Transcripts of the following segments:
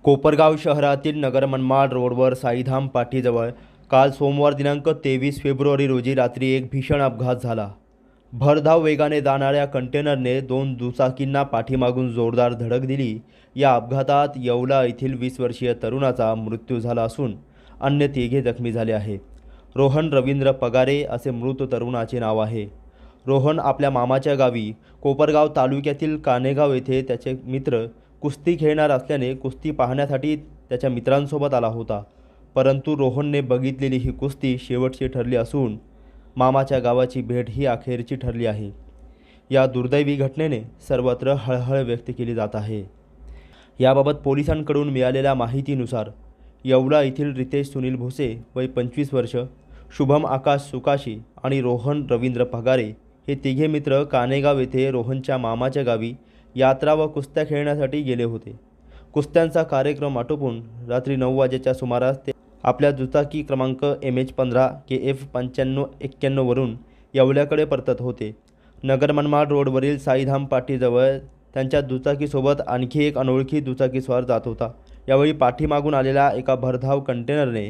कोपरगाव शहरातील नगर मनमाड रोडवर साईधाम पाटीजवळ काल सोमवार दिनांक 23 फेब्रुवारी रोजी रात्री एक भीषण अपघात झाला। भरधाव वेगाने जाणाऱ्या कंटेनरने दोन दुचाकींना पाठीमागून जोरदार धडक दिली। या अपघातात येवला येथील 20 वर्षीय तरुणाचा मृत्यू झाला असून अन्य तिघे जखमी झाले आहेत। रोहन रवींद्र पगारे असे मृत तरुणाचे नाव आहे। रोहन आपल्या मामाच्या गावी कोपरगाव तालुक्यातील कानेगाव येथे त्याचे मित्र कुस्ती खेळणार असल्याने कुस्ती पाहण्यासाठी त्याच्या मित्रांसोबत आला होता, परंतु रोहनने बघितलेली ही कुस्ती शेवटची ठरली असून मामाच्या गावाची भेट ही अखेरची ठरली आहे। या दुर्दैवी घटनेने सर्वत्र हळहळ व्यक्त केली जात आहे। याबाबत पोलिसांकडून मिळालेल्या माहितीनुसार येवला येथील रितेश सुनील भोसे वय 25 वर्ष, शुभम आकाश सुकाशी आणि रोहन रवींद्र पगारे हे तिघे मित्र कानेगाव येथे रोहनच्या मामाच्या गावी यात्रा व कुस्त्या खेळण्यासाठी गेले होते। कुस्त्यांचा कार्यक्रम आटोपून रात्री 9 वाजेच्या सुमारास ते आपल्या दुचाकी क्रमांक MH15 KF 9591 वरून येवल्याकडे परतत होते। नगर मनमाड रोडवरील साईधाम पाटीजवळ त्यांच्या दुचाकीसोबत आणखी एक अनोळखी दुचाकीस्वार जात होता। यावेळी पाठीमागून आलेल्या एका भरधाव कंटेनरने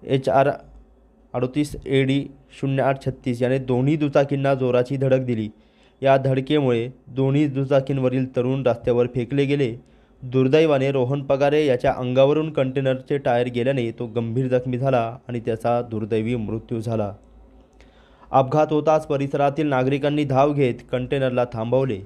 HR 38 AD 0836 याने दोन्ही दुचाकींना जोराची धडक दिली। या धडकेमुळे दोन्ही दुचाकींवरील तरुण रस्त्यावर फेकले गेले। दुर्दैवाने रोहन पगारे याच्या अंगावरून कंटेनरचे टायर गेल्याने तो गंभीर जखमी झाला आणि त्याचा दुर्दैवी मृत्यू झाला। अपघात होताच परिसरातील नागरिकांनी धाव घेत कंटेनरला थांबवले।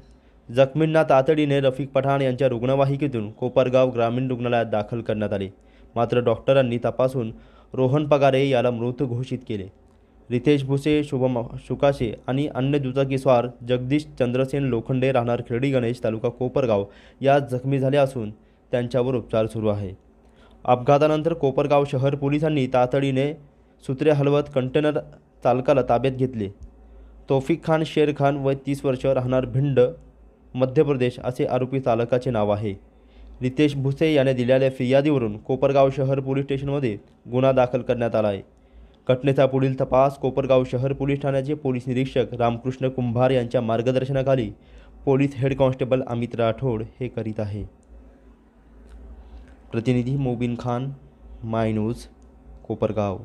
जखमींना तातडीने रफिक पठाण यांच्या रुग्णवाहिकेतून कोपरगाव ग्रामीण रुग्णालयात दाखल करण्यात आले, मात्र डॉक्टरांनी तपासून रोहन पगारे याला मृत घोषित केले। रितेश भुसे, शुभम सुकाशे आणि अन्य दुचाकीस्वार जगदीश चंद्रसेन लोखंडे राहणार खिरडी गणेश तालुका कोपरगाव या जखमी झाले असून त्यांच्यावर उपचार सुरू आहे। अपघातानंतर कोपरगाव शहर पोलिसांनी तातडीने सूत्रे हलवत कंटेनर चालकाला ताब्यात घेतले। तौफिक खान शेर खान वय 30 वर्ष राहणार भिंड मध्य प्रदेश असे आरोपी चालकाचे नाव आहे। रितेश भुसे याने दिलेल्या फिर्यादीवरून कोपरगाव शहर पोलीस स्टेशनमध्ये गुन्हा दाखल करण्यात आला आहे। घटनेचा पुढील तपास कोपरगाव शहर पोलीस ठाण्याचे पोलीस निरीक्षक रामकृष्ण कुंभार यांच्या मार्गदर्शनाखाली police head constable Amit Rathod हे करीत आहे। प्रतिनिधी मोबिन खान, माय न्यूज, कोपरगाव।